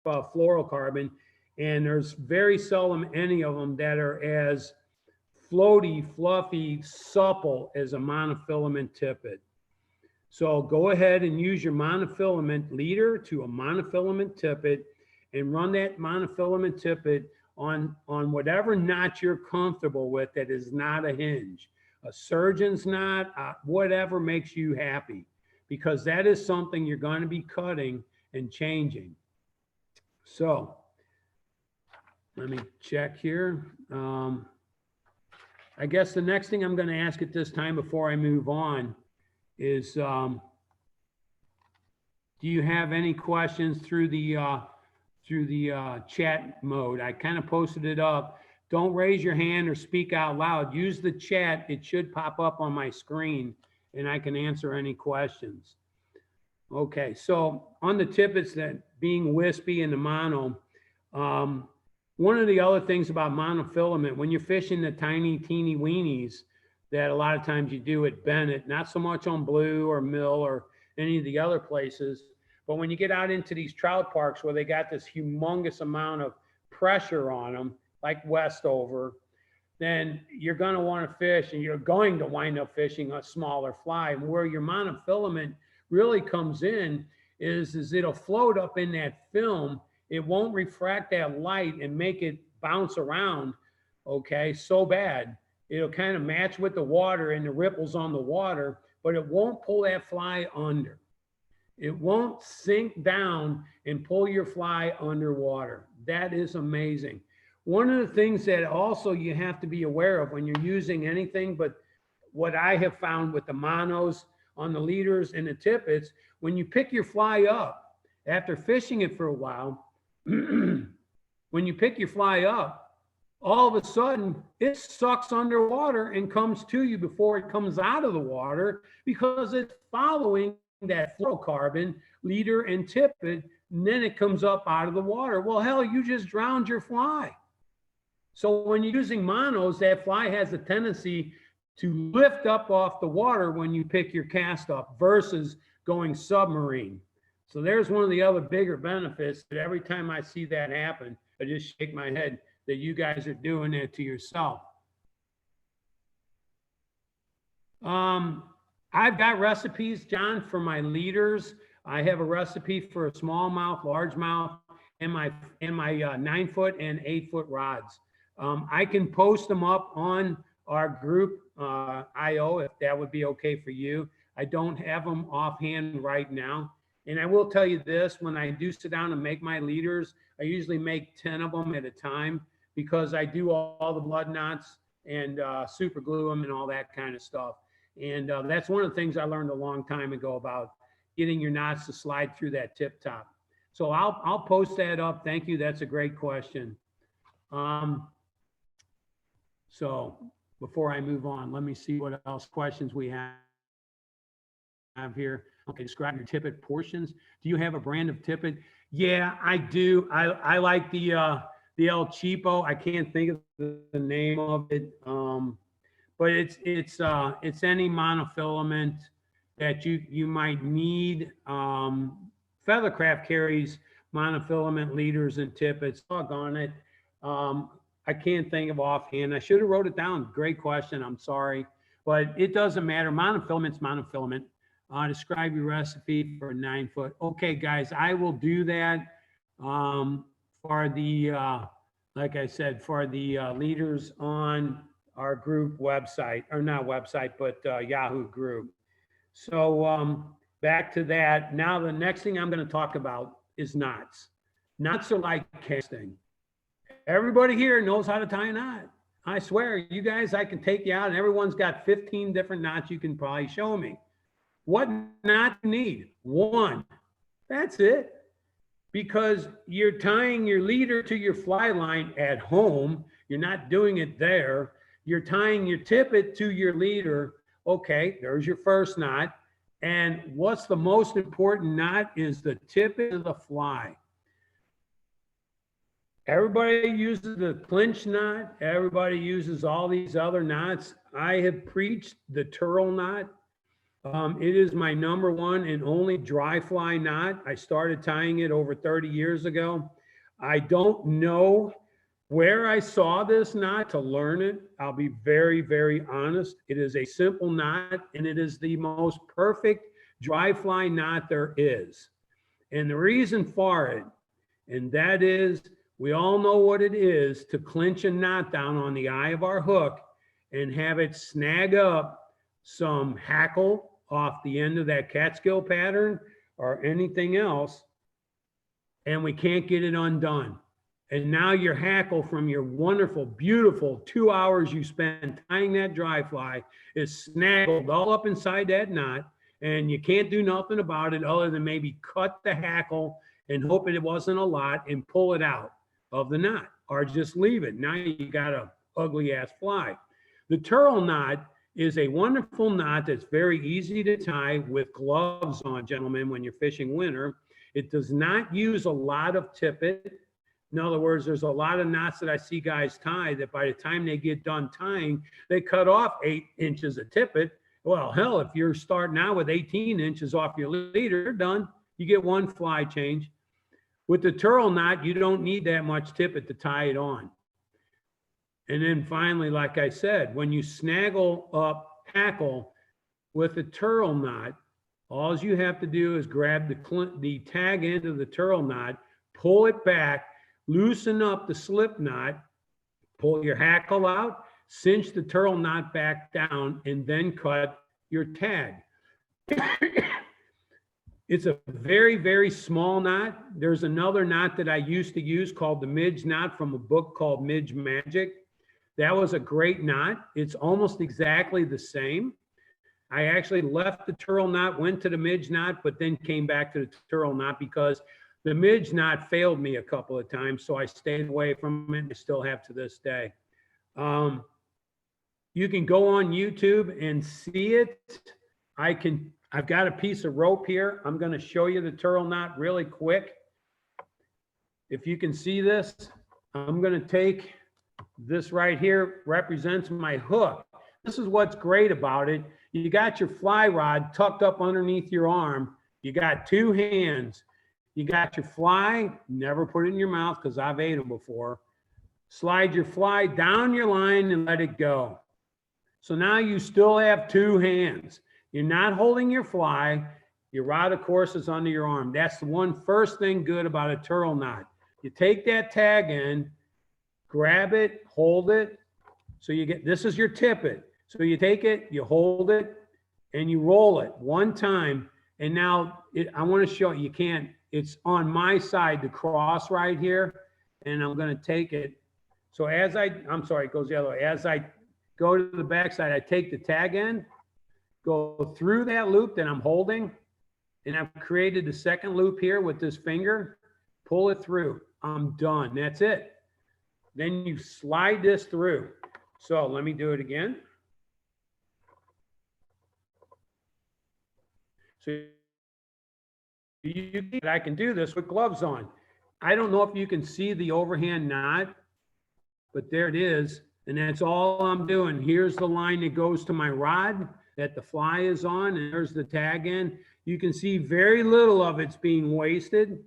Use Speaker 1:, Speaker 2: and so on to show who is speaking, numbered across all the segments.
Speaker 1: fluorocarbon, and there's very seldom any of them that are as floaty, fluffy, supple as a monofilament tippet. So go ahead and use your monofilament leader to a monofilament tippet and run that monofilament tippet on whatever knot you're comfortable with that is not a hinge. A surgeon's knot, whatever makes you happy, because that is something you're going to be cutting and changing. So let me check here. I guess the next thing I'm going to ask at this time before I move on is, do you have any questions through the chat mode? I kind of posted it up. Don't raise your hand or speak out loud. Use the chat. It should pop up on my screen and I can answer any questions. Okay, so on the tippets that being wispy and the mono, one of the other things about monofilament, when you're fishing the tiny, teeny weenies that a lot of times you do at Bennett, not so much on Blue or Mill or any of the other places, but when you get out into these trout parks where they got this humongous amount of pressure on them, like Westover, then you're going to want to fish and you're going to wind up fishing a smaller fly. And where your monofilament really comes in is it'll float up in that film. It won't refract that light and make it bounce around, okay, so bad. It'll kind of match with the water and the ripples on the water, but it won't pull that fly under. It won't sink down and pull your fly underwater. That is amazing. One of the things that also you have to be aware of when you're using anything, but what I have found with the monos on the leaders and the tippets, when you pick your fly up after fishing it for a while, when you pick your fly up, all of a sudden it sucks underwater and comes to you before it comes out of the water because it's following that fluorocarbon leader and tippet, and then it comes up out of the water. Well, hell, you just drowned your fly. So when you're using monos, that fly has a tendency to lift up off the water when you pick your cast up versus going submarine. So there's one of the other bigger benefits that every time I see that happen, I just shake my head that you guys are doing it to yourself. I've got recipes, John, for my leaders. I have a recipe for a smallmouth, largemouth, and my 9-foot and 8-foot rods. I can post them up on our group IO if that would be okay for you. I don't have them offhand right now. And I will tell you this, when I do sit down and make my leaders, I usually make 10 of them at a time because I do all the blood knots and super glue them and all that kind of stuff. And that's one of the things I learned a long time ago about getting your knots to slide through that tip top. So I'll post that up. Thank you. That's a great question. So before I move on, let me see what else questions we have here. Okay, describe your tippet portions. Do you have a brand of tippet? Yeah, I do. I like the El Cheapo. I can't think of the name of it, but it's any monofilament that you might need. Feathercraft carries monofilament leaders and tippets. Doggone it. I can't think of offhand. I should have wrote it down. Great question. I'm sorry, but it doesn't matter. Monofilament's monofilament. Describe your recipe for a 9-foot. Okay, guys, I will do that for the, like I said, for the leaders on our group website, or not website, but Yahoo group. So back to that. Now, the next thing I'm going to talk about is knots. Knots are like casting. Everybody here knows how to tie a knot. I swear, you guys, I can take you out, and everyone's got 15 different knots you can probably show me. What knot you need? One. That's it. Because you're tying your leader to your fly line at home. You're not doing it there. You're tying your tippet to your leader. Okay, there's your first knot. And what's the most important knot is the tippet of the fly. Everybody uses the clinch knot. Everybody uses all these other knots. I have preached the turtle knot. It is my number one and only dry fly knot. I started tying it over 30 years ago. I don't know where I saw this knot to learn it. I'll be very, very honest. It is a simple knot and it is the most perfect dry fly knot there is. And the reason for it, and that is, we all know what it is to clinch a knot down on the eye of our hook and have it snag up some hackle off the end of that catskill pattern or anything else, and we can't get it undone. And now your hackle from your wonderful, beautiful 2 hours you spent tying that dry fly is snaggled all up inside that knot, and you can't do nothing about it other than maybe cut the hackle and hope it wasn't a lot and pull it out of the knot, or just leave it. Now you got a ugly ass fly. The turtle knot is a wonderful knot that's very easy to tie with gloves on, gentlemen, when you're fishing winter. It does not use a lot of tippet. In other words, there's a lot of knots that I see guys tie that by the time they get done tying, they cut off 8 inches of tippet. Well, hell, if you're starting out with 18 inches off your leader, you're done. You get one fly change. With the turtle knot, you don't need that much tippet to tie it on. And then finally, like I said, when you snaggle up hackle with a turtle knot, all you have to do is grab the tag end of the turtle knot, pull it back, loosen up the slip knot, pull your hackle out, cinch the turtle knot back down, and then cut your tag. It's a very, very small knot. There's another knot that I used to use called the Midge knot from a book called Midge Magic. That was a great knot. It's almost exactly the same. I actually left the turtle knot, went to the Midge knot, but then came back to the turtle knot because the Midge knot failed me a couple of times. So I stayed away from it and I still have to this day. You can go on YouTube and see it. I've got a piece of rope here. I'm going to show you the turtle knot really quick. If you can see this, I'm going to take this right here, represents my hook. This is what's great about it. You got your fly rod tucked up underneath your arm. You got 2 hands. You got your fly, never put it in your mouth because I've ate them before. Slide your fly down your line and let it go. So now you still have 2 hands. You're not holding your fly. Your rod, of course, is under your arm. That's the one first thing good about a turtle knot. You take that tag in, grab it, hold it. So you get, this is your tippet. So you take it, you hold it, and you roll it one time. And now I want to show you, you can't, it's on my side, the cross right here. And I'm going to take it. So I'm sorry, it goes the other way. As I go to the backside, I take the tag in, go through that loop that I'm holding, and I've created the second loop here with this finger, pull it through. I'm done. That's it. Then you slide this through. So let me do it again. So I can do this with gloves on. I don't know if you can see the overhand knot, but there it is. And that's all I'm doing. Here's the line that goes to my rod that the fly is on, and there's the tag end. You can see very little of it's being wasted.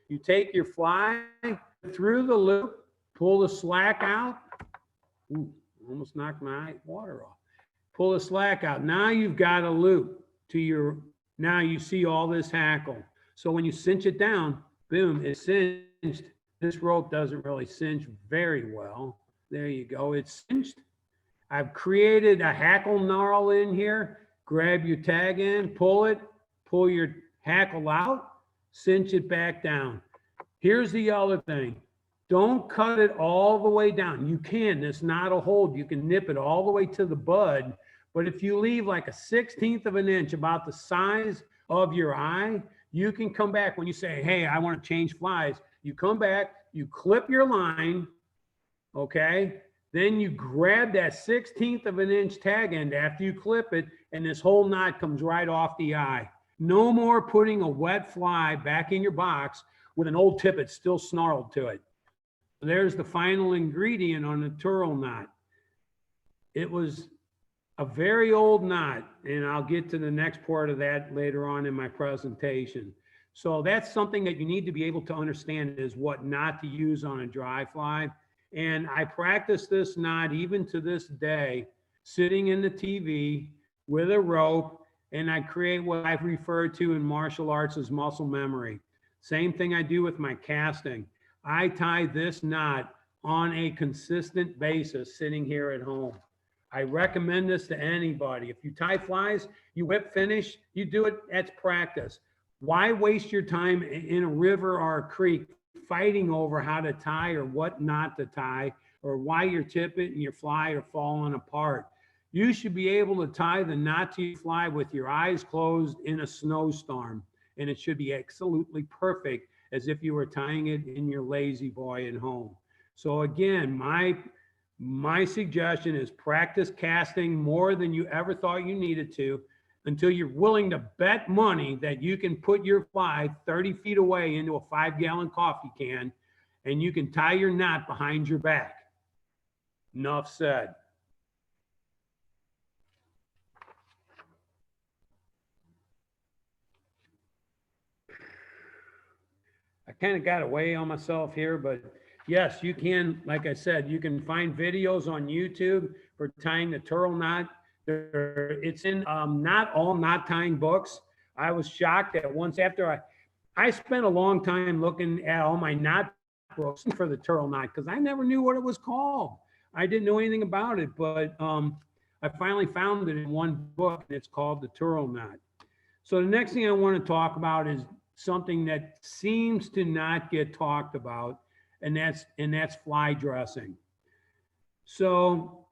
Speaker 1: You take your fly through the loop, pull the slack out. Ooh, almost knocked my water off. Pull the slack out. Now you've got a loop to your, now you see all this hackle. So when you cinch it down, boom, it's cinched. This rope doesn't really cinch very well. There you go, it's cinched. I've created a hackle knurl in here. Grab your tag in, pull it, pull your hackle out, cinch it back down. Here's the other thing. Don't cut it all the way down. You can, it's not a hold. You can nip it all the way to the bud. But if you leave like a 1/16 of an inch, about the size of your eye, you can come back when you say, hey, I want to change flies. You come back, you clip your line, okay? Then you grab that 1/16 of an inch tag end after you clip it, and this whole knot comes right off the eye. No more putting a wet fly back in your box with an old tippet still snarled to it. There's the final ingredient on the turtle knot. It was A very old knot, and I'll get to the next part of that later on in my presentation. So that's something that you need to be able to understand is what not to use on a dry fly. And I practice this knot even to this day, sitting in the TV with a rope, and I create what I've referred to in martial arts as muscle memory. Same thing I do with my casting. I tie this knot on a consistent basis sitting here at home. I recommend this to anybody. If you tie flies, you whip finish, you do it, that's practice. Why waste your time in a river or a creek fighting over how to tie or what not to tie, or why your tippet and your fly are falling apart? You should be able to tie the knot to your fly with your eyes closed in a snowstorm, and it should be absolutely perfect as if you were tying it in your lazy boy at home. So again, my suggestion is practice casting more than you ever thought you needed to until you're willing to bet money that you can put your fly 30 feet away into a 5-gallon coffee can and you can tie your knot behind your back. Enough said. I kind of got away on myself here, but yes, you can, like I said, you can find videos on YouTube for tying the turtle knot. It's in not all knot tying books. I was shocked that once after I spent a long time looking at all my knot books for the turtle knot because I never knew what it was called. I didn't know anything about it, but I finally found it in one book, and it's called the turtle knot. So the next thing I want to talk about is something that seems to not get talked about, and that's fly dressing. So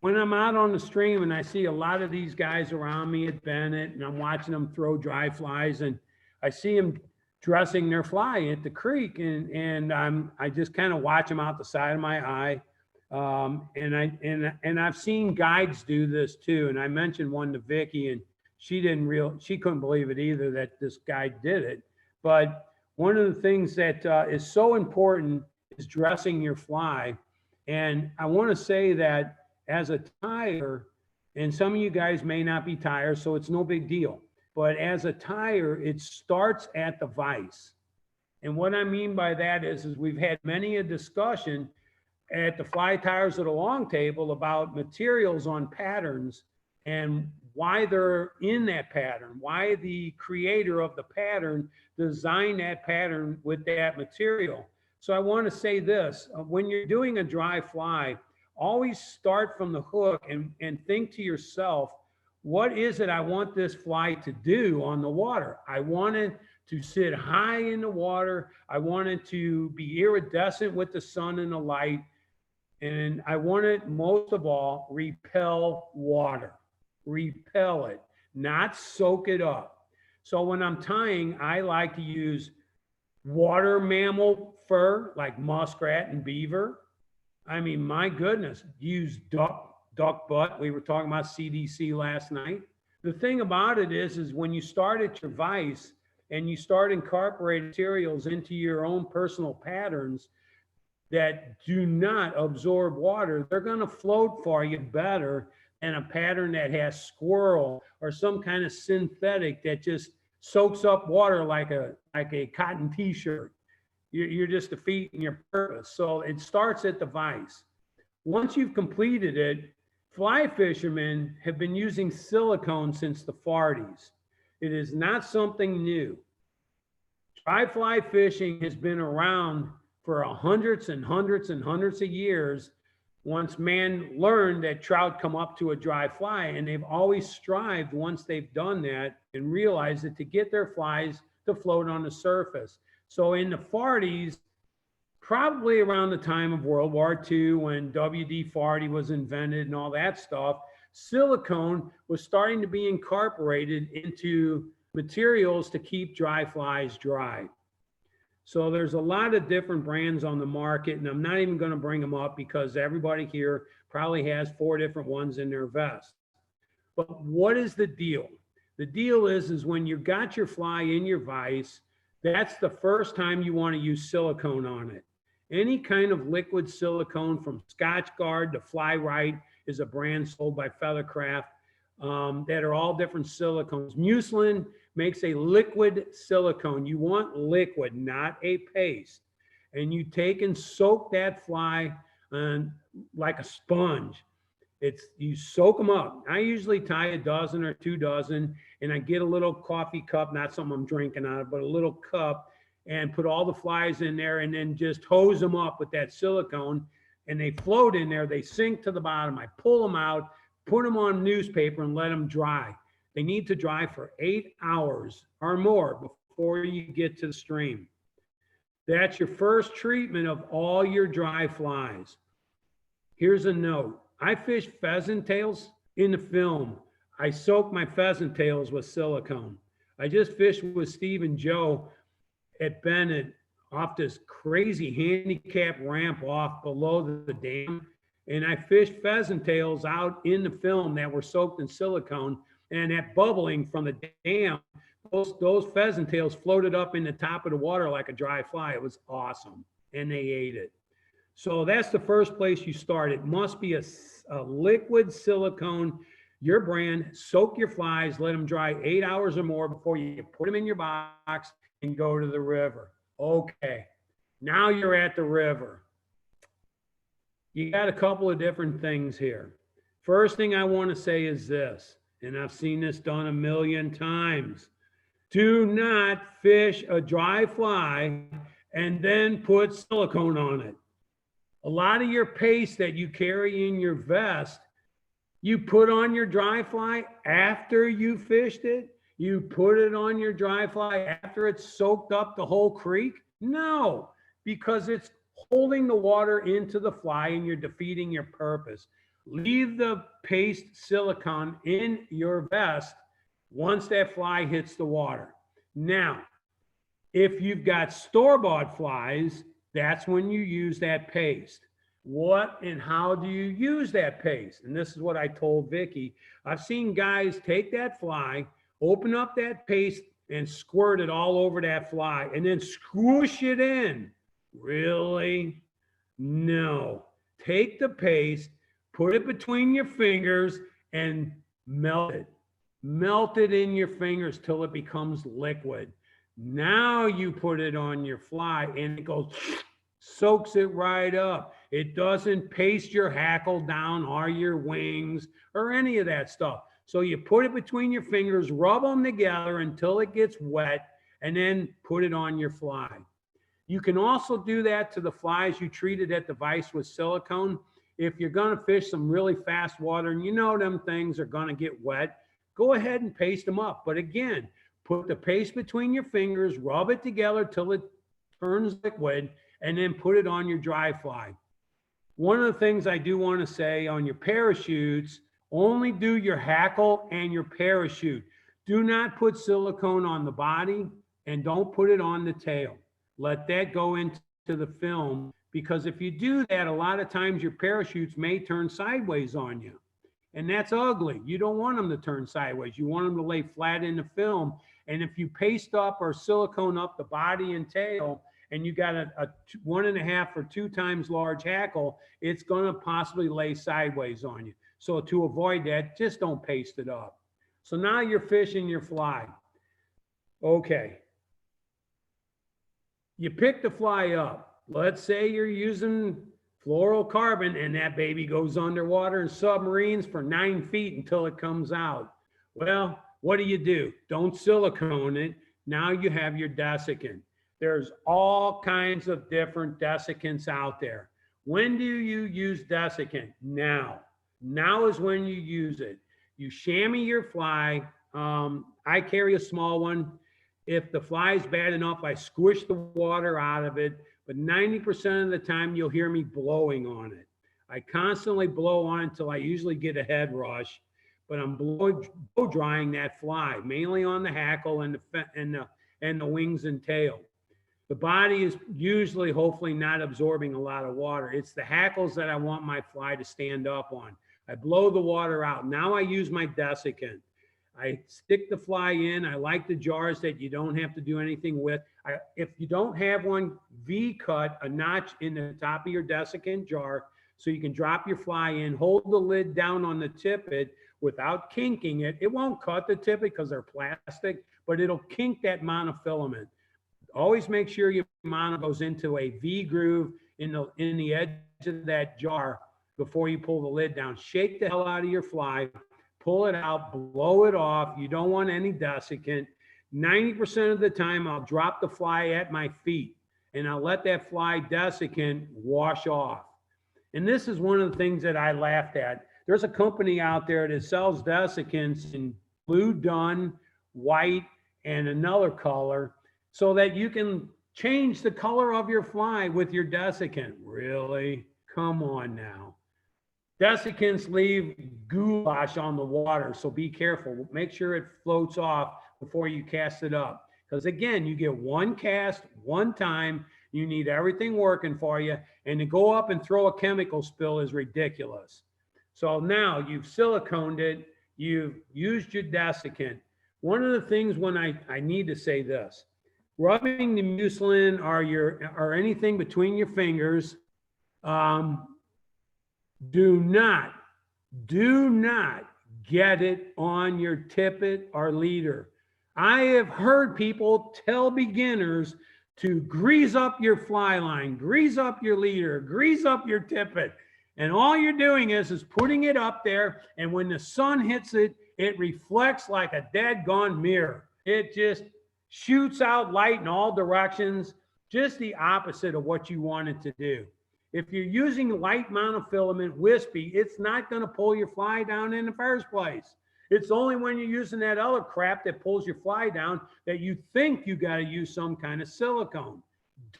Speaker 1: when I'm out on the stream and I see a lot of these guys around me at Bennett, and I'm watching them throw dry flies, and I see them dressing their fly at the creek, and I just kind of watch them out the side of my eye. And I've seen guides do this too. And I mentioned one to Vicky, and she couldn't believe it either that this guy did it. But one of the things that is so important is dressing your fly. And I want to say that as a tire, and some of you guys may not be tires, so it's no big deal. But as a tire, it starts at the vise. And what I mean by that is we've had many a discussion at the Fly Tires at a Long Table about materials on patterns and why they're in that pattern, why the creator of the pattern designed that pattern with that material. So I want to say this, when you're doing a dry fly, always start from the hook and think to yourself, what is it I want this fly to do on the water? I want it to sit high in the water. I want it to be iridescent with the sun and the light. And I want it, most of all, repel water. Repel it, not soak it up. So when I'm tying, I like to use water mammal fur like muskrat and beaver. I mean, my goodness, use duck butt. We were talking about CDC last night. The thing about it is when you start at your vise and you start incorporating materials into your own personal patterns that do not absorb water, they're going to float for you better than a pattern that has squirrel or some kind of synthetic that just soaks up water like a cotton t-shirt. You're just defeating your purpose. So it starts at the vise. Once you've completed it, fly fishermen have been using silicone since the 40s. It is not something new. Dry fly fishing has been around for hundreds and hundreds and hundreds of years. Once man learned that trout come up to a dry fly, and they've always strived once they've done that and realized that to get their flies to float on the surface. So in the 40s, probably around the time of World War II, when WD-40 was invented and all that stuff, silicone was starting to be incorporated into materials to keep dry flies dry. So there's a lot of different brands on the market, and I'm not even going to bring them up because everybody here probably has 4 different ones in their vest. But what is the deal? The deal is when you got your fly in your vise, that's the first time you want to use silicone on it. Any kind of liquid silicone from Scotch Guard to Fly Right is a brand sold by Feathercraft that are all different silicones. Mucilin makes a liquid silicone. You want liquid, not a paste. And you take and soak that fly like a sponge. You soak them up. I usually tie a dozen or 2 dozen, and I get a little coffee cup, not something I'm drinking out of, but a little cup, and put all the flies in there, and then just hose them up with that silicone, and they float in there. They sink to the bottom. I pull them out, put them on newspaper, and let them dry. They need to dry for 8 hours or more before you get to the stream. That's your first treatment of all your dry flies. Here's a note. I fish pheasant tails in the film. I soak my pheasant tails with silicone. I just fished with Steve and Joe at Bennett off this crazy handicap ramp off below the dam. And I fished pheasant tails out in the film that were soaked in silicone, and that bubbling from the dam, those pheasant tails floated up in the top of the water like a dry fly. It was awesome. And they ate it. So that's the first place you start. It must be a liquid silicone, your brand. Soak your flies, let them dry 8 hours or more before you put them in your box and go to the river. Okay, now you're at the river. You got a couple of different things here. First thing I want to say is this, and I've seen this done a million times. Do not fish a dry fly and then put silicone on it. A lot of your paste that you carry in your vest, you put on your dry fly after you fished it. You put it on your dry fly after it's soaked up the whole creek. No, because it's holding the water into the fly and you're defeating your purpose. Leave the paste silicone in your vest once that fly hits the water. Now, if you've got store-bought flies, that's when you use that paste. What and how do you use that paste? And this is what I told Vicky. I've seen guys take that fly, open up that paste, and squirt it all over that fly, and then squish it in. Really? No. Take the paste, put it between your fingers, and melt it. Melt it in your fingers till it becomes liquid. Now you put it on your fly, and it goes, soaks it right up. It doesn't paste your hackle down or your wings or any of that stuff. So you put it between your fingers, rub them together until it gets wet, and then put it on your fly. You can also do that to the flies you treated at the vise with silicone. If you're going to fish some really fast water and you know them things are going to get wet, go ahead and paste them up. But again, put the paste between your fingers, rub it together till it turns liquid, and then put it on your dry fly. One of the things I do want to say on your parachutes, only do your hackle and your parachute. Do not put silicone on the body, and don't put it on the tail. Let that go into the film, because if you do that, a lot of times your parachutes may turn sideways on you. And that's ugly. You don't want them to turn sideways. You want them to lay flat in the film. And if you paste up or silicone up the body and tail, and you got a 1.5 or 2 times large hackle, it's going to possibly lay sideways on you. So to avoid that, just don't paste it up. So now you're fishing your fly. Okay. You pick the fly up. Let's say you're using fluorocarbon and that baby goes underwater in submarines for 9 feet until it comes out. Well, what do? Don't silicone it. Now you have your desiccant. There's all kinds of different desiccants out there. When do you use desiccant? Now. Now is when you use it. You chamois your fly. I carry a small one. If the fly is bad enough, I squish the water out of it. But 90% of the time, you'll hear me blowing on it. I constantly blow on it until I usually get a head rush. But I'm blow drying that fly, mainly on the hackle and the wings and tail. The body is usually, hopefully, not absorbing a lot of water. It's the hackles that I want my fly to stand up on. I blow the water out. Now I use my desiccant. I stick the fly in. I like the jars that you don't have to do anything with. If you don't have one, V-cut a notch in the top of your desiccant jar So you can drop your fly in, hold the lid down on the tippet without kinking it. It won't cut the tippet because they're plastic, but it'll kink that monofilament. Always make sure your mono goes into a V groove in the edge of that jar before you pull the lid down. Shake the hell out of your fly, pull it out, blow it off. You don't want any desiccant. 90% of the time, I'll drop the fly at my feet and I'll let that fly desiccant wash off. And this is one of the things that I laughed at. There's a company out there that sells desiccants in blue dun, white, and another color so that you can change the color of your fly with your desiccant. Really? Come on now. Desiccants leave goulash on the water, so be careful. Make sure it floats off before you cast it up. Because again, you get one cast, one time, you need everything working for you, and to go up and throw a chemical spill is ridiculous. So now you've siliconed it, you've used your desiccant. One of the things when I need to say this, rubbing the mucilin or anything between your fingers, do not get it on your tippet or leader. I have heard people tell beginners to grease up your fly line, grease up your leader, grease up your tippet. And all you're doing is putting it up there, and when the sun hits it, it reflects like a dead-gone mirror. It just shoots out light in all directions, just the opposite of what you want it to do. If you're using light monofilament wispy, it's not going to pull your fly down in the first place. It's only when you're using that other crap that pulls your fly down that you think you got to use some kind of silicone.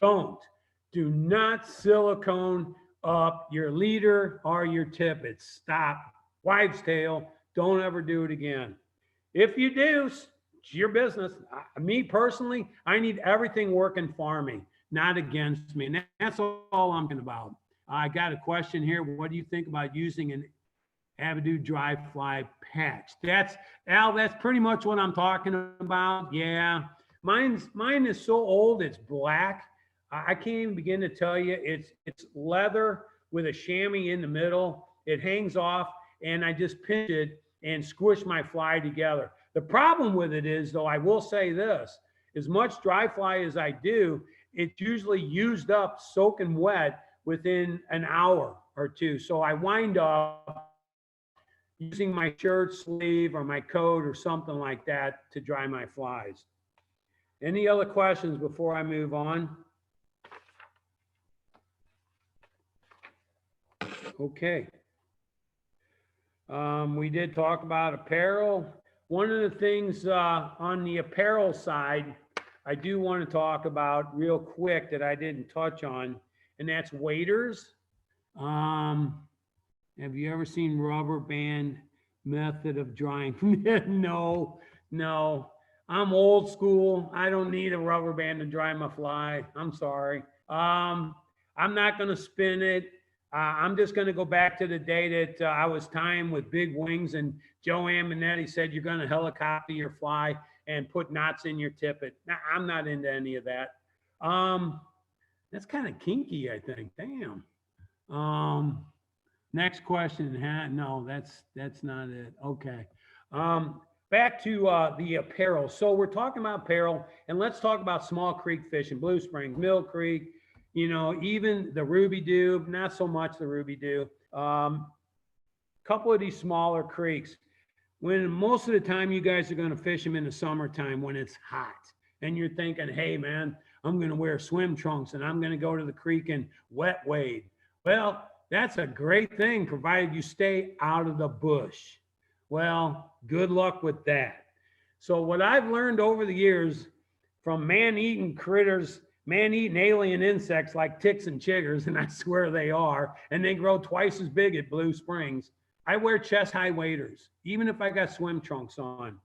Speaker 1: Do not silicone up your leader or your tippet. Stop. Wives' tale. Don't ever do it again. If you do, it's your business. Me personally, I need everything working for me, not against me. And that's all I'm talking about. I got a question here. What do you think about using an Avidu dry fly patch? Al, that's pretty much what I'm talking about. Yeah. Mine is so old, it's black. I can't even begin to tell you. It's leather with a chamois in the middle. It hangs off, and I just pinch it and squish my fly together. The problem with it is, though, I will say this, as much dry fly as I do, it's usually used up soaking wet within an hour or two. So I wind up using my shirt sleeve or my coat or something like that to dry my flies. Any other questions before I move on? Okay. We did talk about apparel. One of the things on the apparel side, I do want to talk about real quick that I didn't touch on, and that's waders. Have you ever seen rubber band method of drying? No. I'm old school. I don't need a rubber band to dry my fly. I'm sorry. I'm not going to spin it. I'm just going to go back to the day that I was tying with big wings, and Joe Amminetti said, you're going to helicopter your fly and put knots in your tippet. Now, I'm not into any of that. That's kind of kinky, I think. Damn. Next question. No, that's not it. Okay. Back to the apparel. So we're talking about apparel, and let's talk about small creek fishing, Blue Springs, Mill Creek, even the Ruby Doo, not so much the Ruby Doo. Couple of these smaller creeks, when most of the time you guys are going to fish them in the summertime when it's hot, and you're thinking, hey man, I'm going to wear swim trunks and I'm going to go to the creek and wet wade. Well, that's a great thing, provided you stay out of the bush. Well, good luck with that. So what I've learned over the years from man-eating critters, man-eating alien insects like ticks and chiggers, and I swear they are, and they grow twice as big at Blue Springs, I wear chest-high waders, even if I got swim trunks on.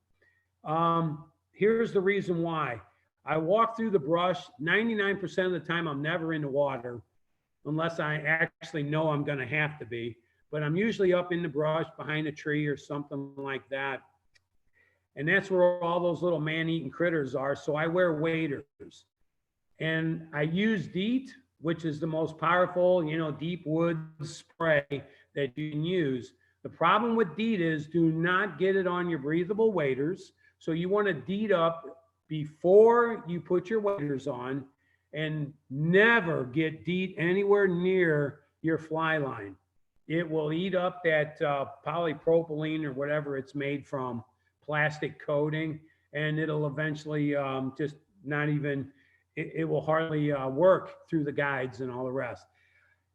Speaker 1: Here's the reason why. I walk through the brush. 99% of the time, I'm never in the water, unless I actually know I'm going to have to be. But I'm usually up in the brush behind a tree or something like that. And that's where all those little man-eating critters are. So I wear waders. And I use DEET, which is the most powerful, deep wood spray that you can use. The problem with DEET is do not get it on your breathable waders. So you want to DEET up before you put your waders on, and never get DEET anywhere near your fly line. It will eat up that polypropylene or whatever it's made from, plastic coating, and it'll eventually just not even, it will hardly work through the guides and all the rest.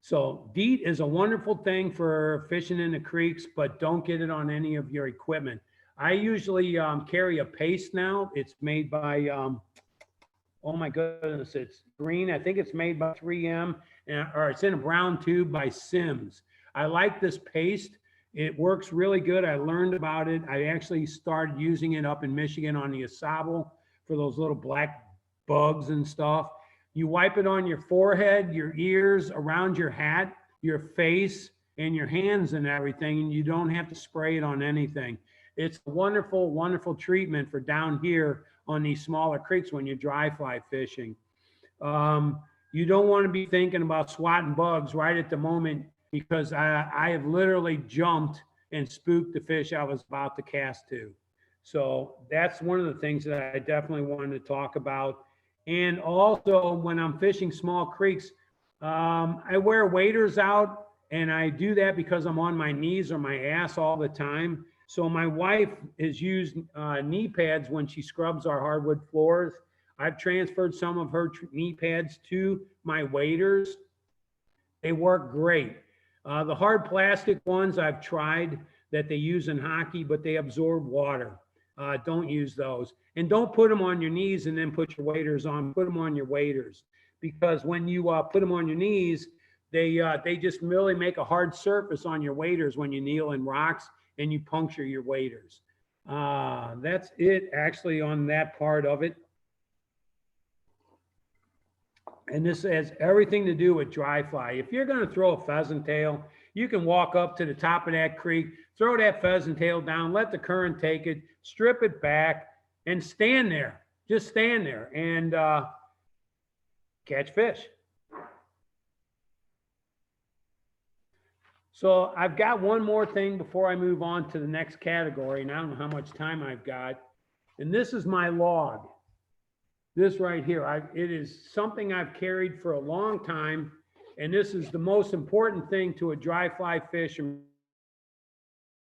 Speaker 1: So DEET is a wonderful thing for fishing in the creeks, but don't get it on any of your equipment. I usually carry a paste now. It's made by, oh my goodness, it's green. I think it's made by 3M, or it's in a brown tube by Sims. I like this paste. It works really good. I learned about it. I actually started using it up in Michigan on the Asable for those little black bugs and stuff. You wipe it on your forehead, your ears, around your hat, your face, and your hands and everything, and you don't have to spray it on anything. It's a wonderful, wonderful treatment for down here on these smaller creeks when you're dry fly fishing. You don't want to be thinking about swatting bugs right at the moment, because I have literally jumped and spooked the fish I was about to cast to. So that's one of the things that I definitely wanted to talk about. And also, when I'm fishing small creeks, I wear waders out, and I do that because I'm on my knees or my ass all the time. So my wife has used knee pads when she scrubs our hardwood floors. I've transferred some of her knee pads to my waders. They work great. The hard plastic ones I've tried that they use in hockey, but they absorb water. Don't use those. And don't put them on your knees and then put your waders on. Put them on your waders, because when you put them on your knees, they just really make a hard surface on your waders when you kneel in rocks and you puncture your waders. That's it actually on that part of it. And this has everything to do with dry fly. If you're going to throw a pheasant tail, you can walk up to the top of that creek, throw that pheasant tail down, let the current take it, strip it back, and stand there. Just stand there and catch fish. So I've got one more thing before I move on to the next category, and I don't know how much time I've got. And this is my log. This right here, it is something I've carried for a long time, and this is the most important thing to a dry fly fisherman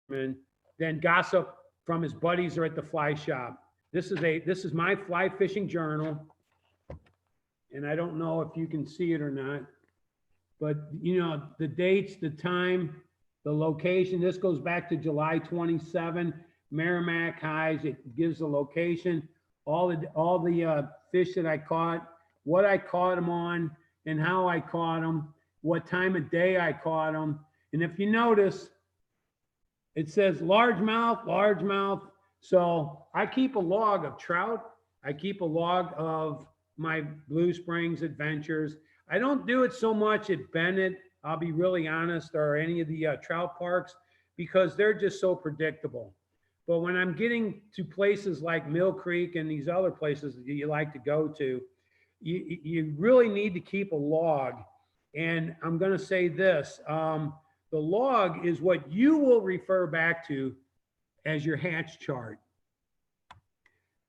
Speaker 1: than gossip from his buddies or at the fly shop. This is my fly fishing journal, and I don't know if you can see it or not, but the dates, the time, the location. This goes back to July 27, Merrimack highs. It gives the location, all the fish that I caught, what I caught them on, and how I caught them, what time of day I caught them. And if you notice, it says largemouth, largemouth. So I keep a log of trout. I keep a log of my Blue Springs adventures. I don't do it so much at Bennett, I'll be really honest, or any of the trout parks, because they're just so predictable. But when I'm getting to places like Mill Creek and these other places that you like to go to, you really need to keep a log. And I'm going to say this, the log is what you will refer back to as your hatch chart.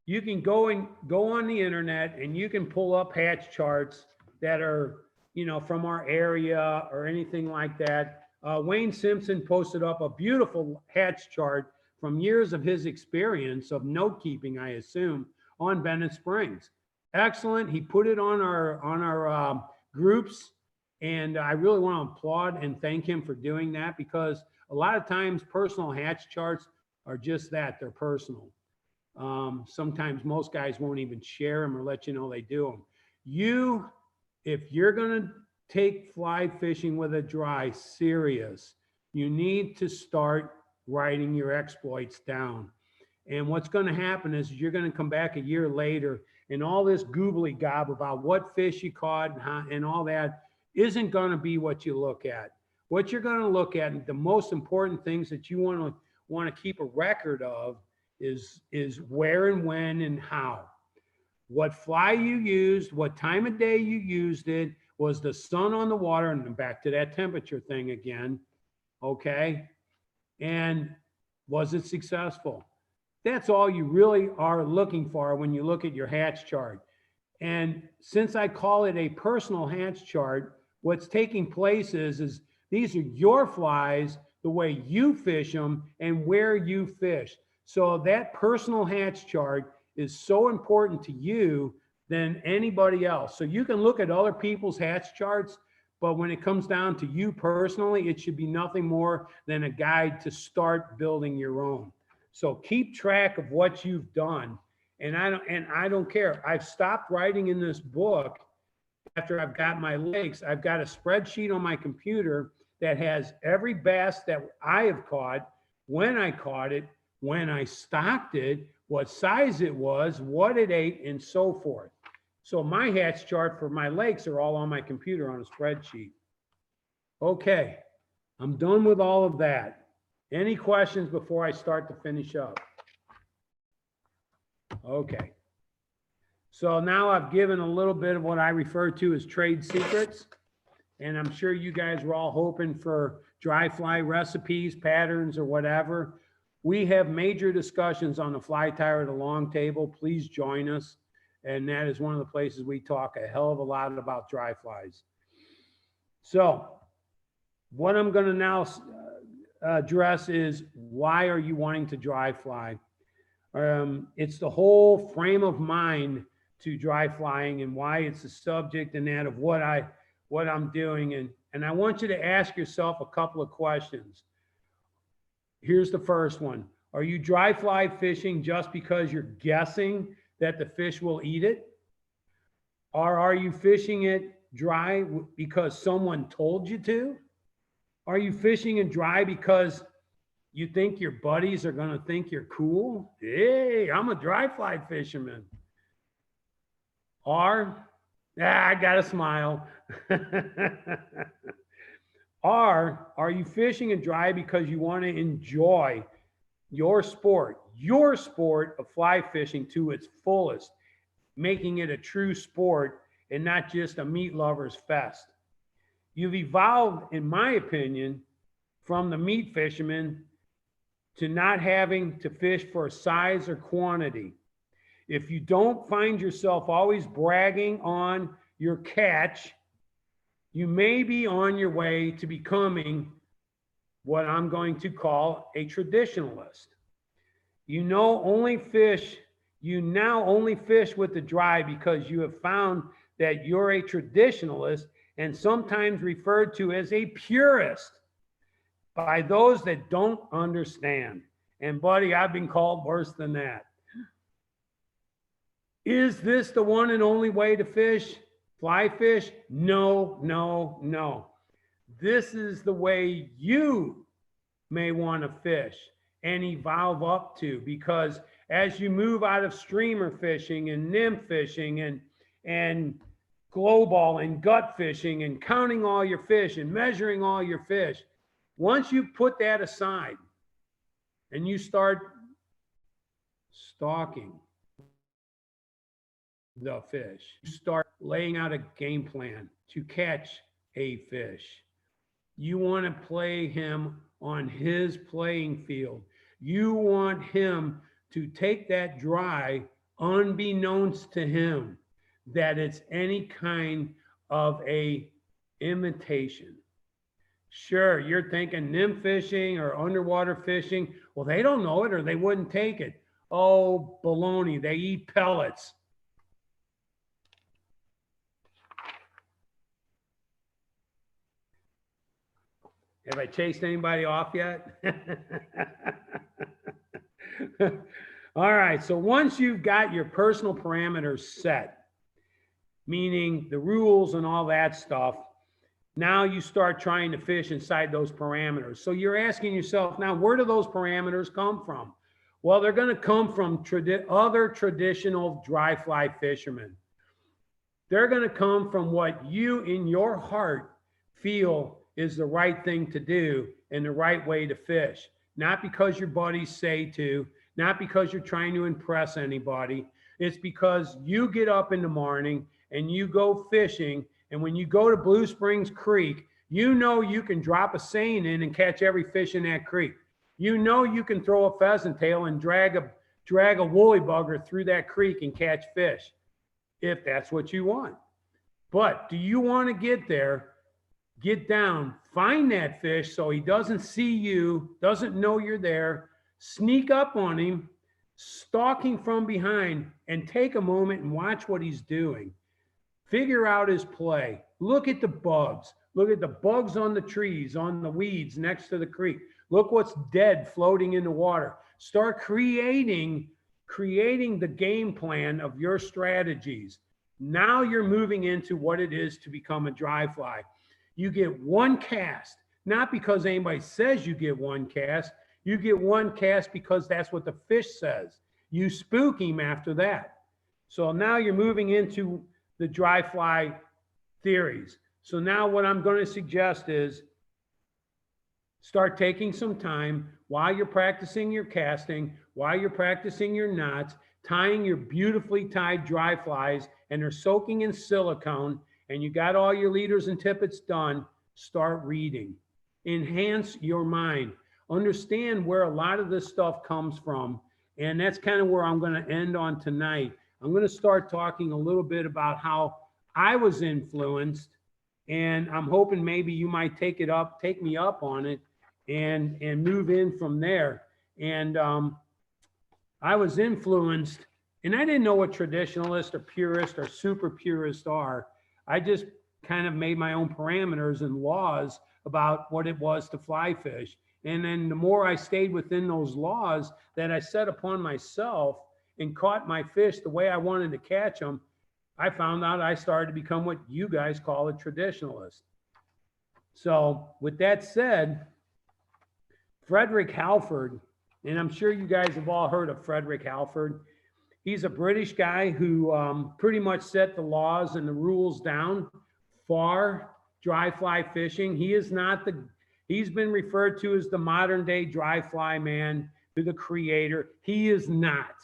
Speaker 1: You can go on the internet and you can pull up hatch charts that are, from our area or anything like that. Wayne Simpson posted up a beautiful hatch chart from years of his experience of note keeping, I assume, on Bennett Springs. Excellent. He put it on our groups, and I really want to applaud and thank him for doing that, because a lot of times personal hatch charts are just that, they're personal. Sometimes most guys won't even share them or let you know they do them. If you're going to take fly fishing with a dry serious, you need to start writing your exploits down. And what's going to happen is you're going to come back a year later, and all this googly gob about what fish you caught and all that isn't going to be what you look at. What you're going to look at, the most important things that you want to keep a record of is where and when and how. What fly you used, what time of day you used it, Was the sun on the water? And back to that temperature thing again. Okay. And was it successful? That's all you really are looking for when you look at your hatch chart. And since I call it a personal hatch chart, what's taking place is these are your flies, the way you fish them and where you fish. So that personal hatch chart is so important to you than anybody else. So you can look at other people's hatch charts, but when it comes down to you personally, it should be nothing more than a guide to start building your own. So keep track of what you've done. And I don't care. I've stopped writing in this book after I've got my lakes. I've got a spreadsheet on my computer that has every bass that I have caught, when I caught it, when I stocked it, what size it was, what it ate, and so forth. So my hatch chart for my lakes are all on my computer on a spreadsheet. Okay, I'm done with all of that. Any questions before I start to finish up? Okay. So now I've given a little bit of what I refer to as trade secrets. And I'm sure you guys were all hoping for dry fly recipes, patterns, or whatever. We have major discussions on the fly tire at the long table. Please join us. And that is one of the places we talk a hell of a lot about dry flies. So what I'm going to now address is, why are you wanting to dry fly? It's the whole frame of mind to dry flying and why it's the subject and that of what I'm doing. And I want you to ask yourself a couple of questions. Here's the first one. Are you dry fly fishing just because you're guessing that the fish will eat it? Or are you fishing it dry because someone told you to? Are you fishing it dry because you think your buddies are going to think you're cool? Hey, I'm a dry fly fisherman. Or, I got to smile. Or are you fishing it dry because you want to enjoy your sport of fly fishing to its fullest, making it a true sport and not just a meat lover's fest? You've evolved, in my opinion, from the meat fisherman to not having to fish for size or quantity. If you don't find yourself always bragging on your catch, you may be on your way to becoming what I'm going to call a traditionalist. You now only fish with the dry because you have found that you're a traditionalist, and sometimes referred to as a purist by those that don't understand. And buddy, I've been called worse than that. Is this the one and only way to fish? Fly fish? No, no, no. This is the way you may want to fish and evolve up to, because as you move out of streamer fishing and nymph fishing and glow ball and gut fishing and counting all your fish and measuring all your fish, once you put that aside and you start stalking the fish, you start laying out a game plan to catch a fish. You want to play him on his playing field. You want him to take that dry unbeknownst to him that it's any kind of a imitation. Sure, you're thinking nymph fishing or underwater fishing. Well, they don't know it or they wouldn't take it. Oh, baloney, they eat pellets. Have I chased anybody off yet? All right, so once you've got your personal parameters set, meaning the rules and all that stuff, now you start trying to fish inside those parameters. So you're asking yourself, now, where do those parameters come from? Well, they're going to come from other traditional dry fly fishermen. They're going to come from what you in your heart feel is the right thing to do and the right way to fish. Not because your buddies say to, not because you're trying to impress anybody. It's because you get up in the morning and you go fishing And when you go to Blue Springs Creek, you know you can drop a seine in and catch every fish in that creek. You know you can throw a pheasant tail and drag a woolly bugger through that creek and catch fish, if that's what you want. But do you want to get there, get down, find that fish so he doesn't see you, doesn't know you're there, sneak up on him, stalking from behind, and take a moment and watch what he's doing. Figure out his play. Look at the bugs. Look at the bugs on the trees, on the weeds next to the creek. Look what's dead floating in the water. Start creating the game plan of your strategies. Now you're moving into what it is to become a dry fly. You get one cast, not because anybody says you get one cast. You get one cast because that's what the fish says. You spook him after that. So now you're moving into the dry fly theories. So now what I'm going to suggest is start taking some time while you're practicing your casting, while you're practicing your knots, tying your beautifully tied dry flies, and they're soaking in silicone, and you got all your leaders and tippets done. Start reading. Enhance your mind. Understand where a lot of this stuff comes from. And that's kind of where I'm going to end on tonight. I'm going to start talking a little bit about how I was influenced, and I'm hoping maybe you might take me up on it and move in from there. And I was influenced, and I didn't know what traditionalist or purist or super purist are. I just kind of made my own parameters and laws about what it was to fly fish. And then the more I stayed within those laws that I set upon myself and caught my fish the way I wanted to catch them, I found out I started to become what you guys call a traditionalist. So with that said, Frederick Halford, and I'm sure you guys have all heard of Frederick Halford. He's a British guy who pretty much set the laws and the rules down for dry fly fishing. He's been referred to as the modern day dry fly man, to the creator. He is not.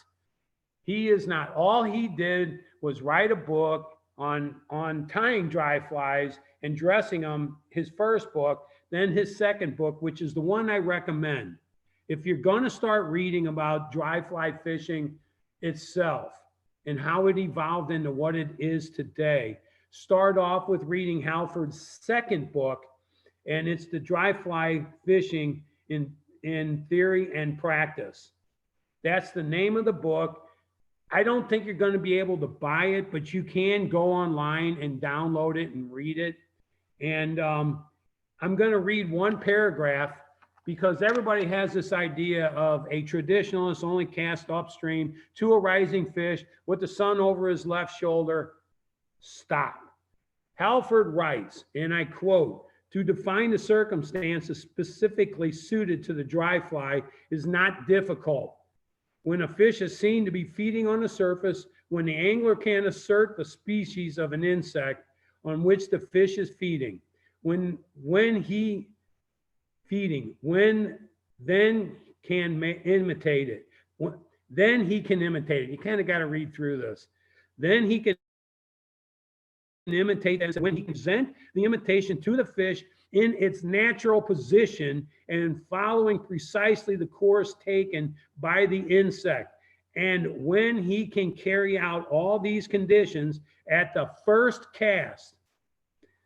Speaker 1: He is not. All he did was write a book on tying dry flies and dressing them, his first book, then his second book, which is the one I recommend. If you're going to start reading about dry fly fishing itself and how it evolved into what it is today, start off with reading Halford's second book, and it's the dry fly fishing in theory and practice. That's the name of the book. I don't think you're going to be able to buy it, but you can go online and download it and read it. And I'm going to read one paragraph because everybody has this idea of a traditionalist only cast upstream to a rising fish with the sun over his left shoulder. Stop. Halford writes, and I quote, "To define the circumstances specifically suited to the dry fly is not difficult. When a fish is seen to be feeding on the surface, when the angler can assert the species of an insect on which the fish is feeding, then can imitate it. Then he can imitate it." You kind of got to read through this. Then he can imitate it when he can present the imitation to the fish in its natural position and following precisely the course taken by the insect. And when he can carry out all these conditions at the first cast,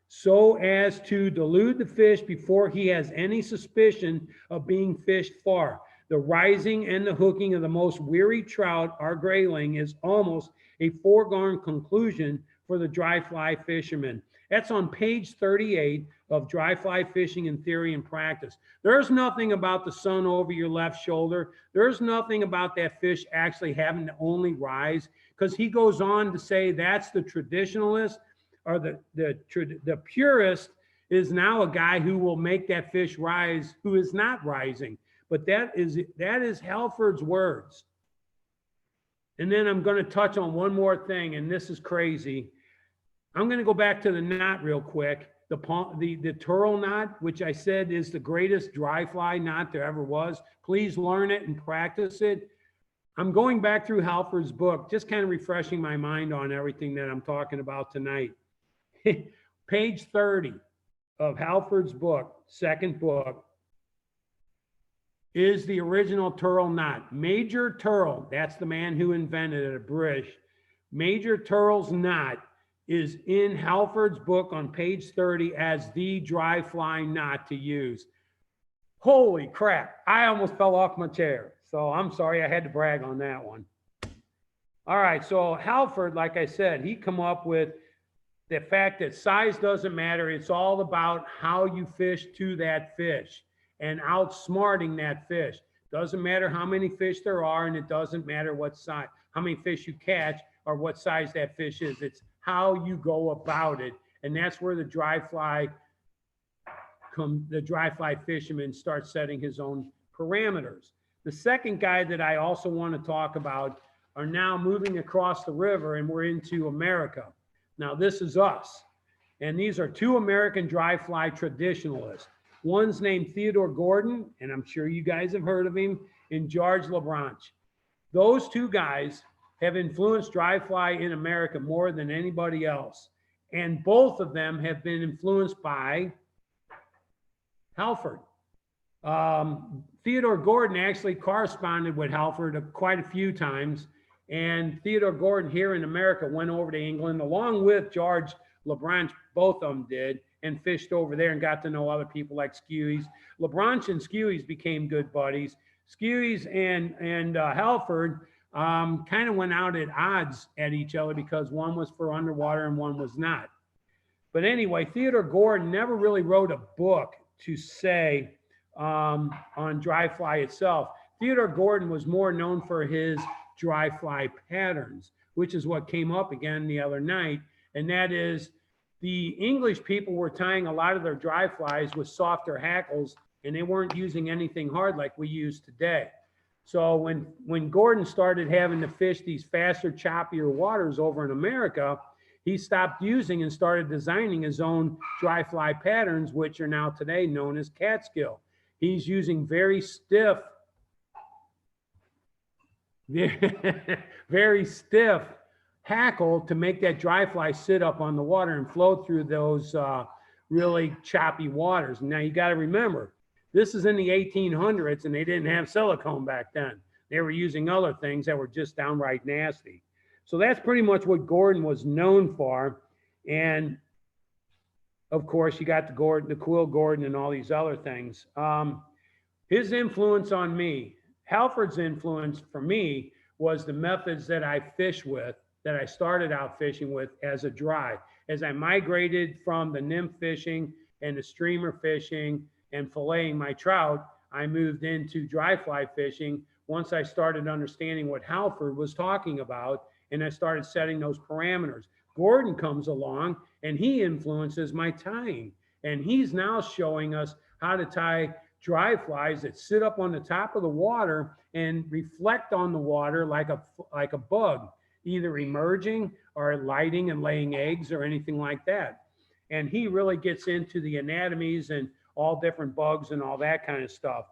Speaker 1: so as to delude the fish before he has any suspicion of being fished for, the rising and the hooking of the most weary trout or grayling is almost a foregone conclusion for the dry fly fisherman. That's on page 38 of Dry Fly Fishing in Theory and Practice. There's nothing about the sun over your left shoulder. There's nothing about that fish actually having to only rise, because he goes on to say that's the traditionalist, or the purist is now a guy who will make that fish rise who is not rising. But that is Halford's words. And then I'm going to touch on one more thing, and this is crazy. I'm going to go back to the knot real quick. The Turl knot, which I said is the greatest dry fly knot there ever was. Please learn it and practice it. I'm going back through Halford's book, just kind of refreshing my mind on everything that I'm talking about tonight. Page 30 of Halford's book, second book, is the original Turrell knot. Major Turrell, that's the man who invented it, a British. Major Turrell's knot is in Halford's book on page 30 as the dry fly knot to use. Holy crap, I almost fell off my chair. So I'm sorry, I had to brag on that one. All right, so Halford, like I said, he come up with the fact that size doesn't matter. It's all about how you fish to that fish and outsmarting that fish. Doesn't matter how many fish there are, and it doesn't matter what size, how many fish you catch or what size that fish is. It's how you go about it. And that's where the dry fly fisherman starts setting his own parameters. The second guy that I also want to talk about are now moving across the river, and we're into America. Now, this is us. And these are two American dry fly traditionalists. One's named Theodore Gordon, and I'm sure you guys have heard of him, and George LeBranch. Those two guys have influenced dry fly in America more than anybody else. And both of them have been influenced by Halford. Theodore Gordon actually corresponded with Halford quite a few times. And Theodore Gordon here in America went over to England along with George LeBranch, both of them did, and fished over there and got to know other people like Skewies. LeBranch and Skewies became good buddies. Skewies and Halford kind of went out at odds at each other because one was for underwater and one was not. But anyway, Theodore Gordon never really wrote a book to say on dry fly itself. Theodore Gordon was more known for his dry fly patterns, which is what came up again the other night. And that is the English people were tying a lot of their dry flies with softer hackles, and they weren't using anything hard like we use today. So when Gordon started having to fish these faster, choppier waters over in America, he stopped using and started designing his own dry fly patterns, which are now today known as catskill. He's using very stiff hackle to make that dry fly sit up on the water and flow through those really choppy waters. Now you got to remember, this is in the 1800s and they didn't have silicone back then. They were using other things that were just downright nasty. So that's pretty much what Gordon was known for. And of course, you got the Quill Gordon and all these other things. His influence on me, Halford's influence for me was the methods that I fish with, that I started out fishing with as a dry. As I migrated from the nymph fishing and the streamer fishing and filleting my trout, I moved into dry fly fishing once I started understanding what Halford was talking about, and I started setting those parameters. Gordon comes along and he influences my tying, and he's now showing us how to tie dry flies that sit up on the top of the water and reflect on the water like a bug, either emerging or lighting and laying eggs or anything like that. And he really gets into the anatomies and all different bugs and all that kind of stuff.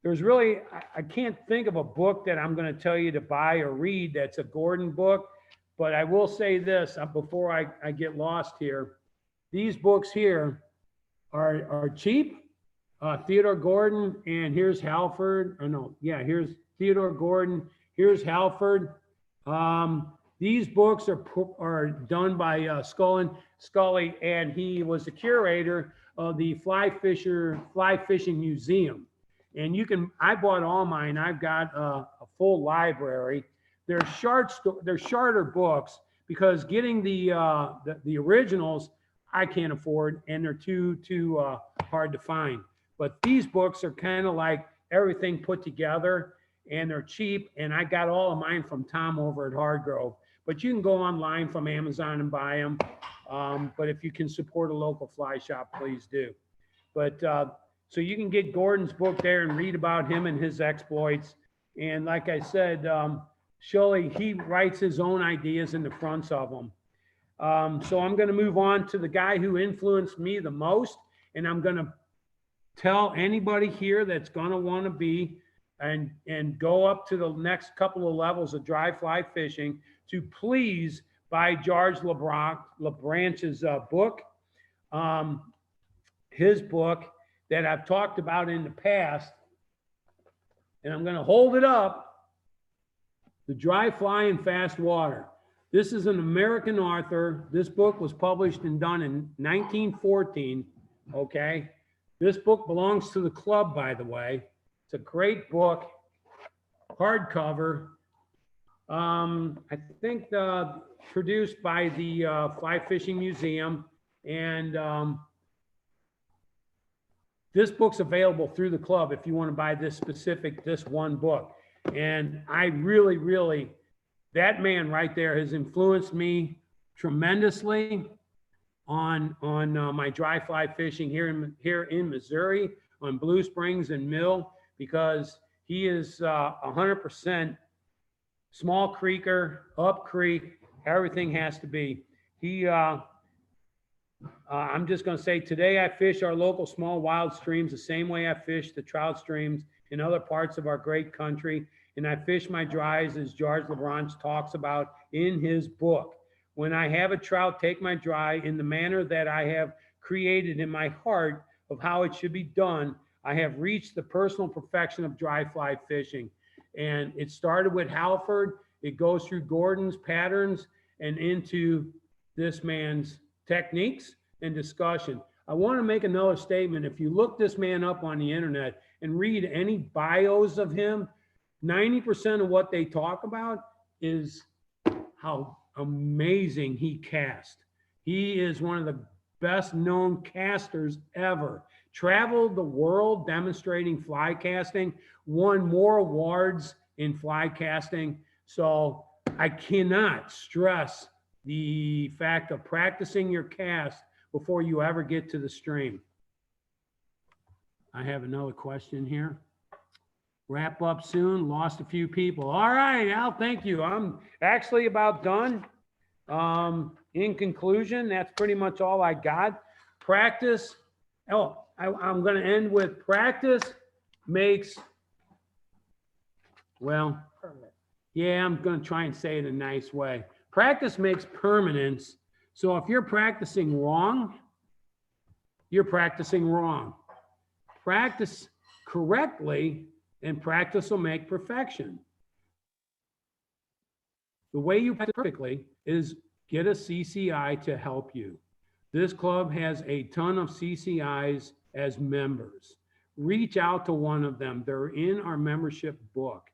Speaker 1: There's really, I can't think of a book that I'm going to tell you to buy or read that's a Gordon book, but I will say this before I get lost here. These books here are cheap. Theodore Gordon, and here's Halford. Here's Theodore Gordon. Here's Halford. These books are done by Scully, and he was the curator of the Fly Fishing Museum. And I bought all mine. I've got a full library. They're shorter books because getting the originals I can't afford, and they're too hard to find. But these books are kind of like everything put together, and they're cheap. And I got all of mine from Tom over at Hardgrove. But you can go online from Amazon and buy them. But if you can support a local fly shop, please do. But so you can get Gordon's book there and read about him and his exploits. And like I said, Shirley, he writes his own ideas in the fronts of them. So I'm going to move on to the guy who influenced me the most. And I'm going to tell anybody here that's going to want to be and go up to the next couple of levels of dry fly fishing to please by George LeBranch's book. His book that I've talked about in the past, and I'm going to hold it up, The Dry Fly in Fast Water. This is an American author. This book was published and done in 1914, okay? This book belongs to the club, by the way. It's a great book, hardcover. I think produced by the Fly Fishing Museum, and this book's available through the club if you want to buy this one book. And I really, that man right there has influenced me tremendously on my dry fly fishing here in Missouri, on Blue Springs and Mill, because he is 100% small creeker, up creek, everything has to be. I'm just going to say, today I fish our local small wild streams the same way I fish the trout streams in other parts of our great country. And I fish my dries as George LeBranch talks about in his book. When I have a trout, take my dry in the manner that I have created in my heart of how it should be done. I have reached the personal perfection of dry fly fishing. And it started with Halford. It goes through Gordon's patterns and into this man's techniques and discussion. I want to make another statement. If you look this man up on the internet and read any bios of him, 90% of what they talk about is how amazing he cast. He is one of the best known casters ever. Traveled the world demonstrating fly casting, won more awards in fly casting. So I cannot stress the fact of practicing your cast before you ever get to the stream. I have another question here. Wrap up soon, lost a few people. All right, Al, thank you. I'm actually about done. In conclusion, that's pretty much all I got. Practice. Oh, I'm going to end with practice makes, well, permanent. Yeah, I'm going to try and say it in a nice way. Practice makes permanence. So if you're practicing wrong, you're practicing wrong. Practice correctly, and practice will make perfection. The way you practice perfectly is get a CCI to help you. This club has a ton of CCIs as members. Reach out to one of them. They're in our membership book.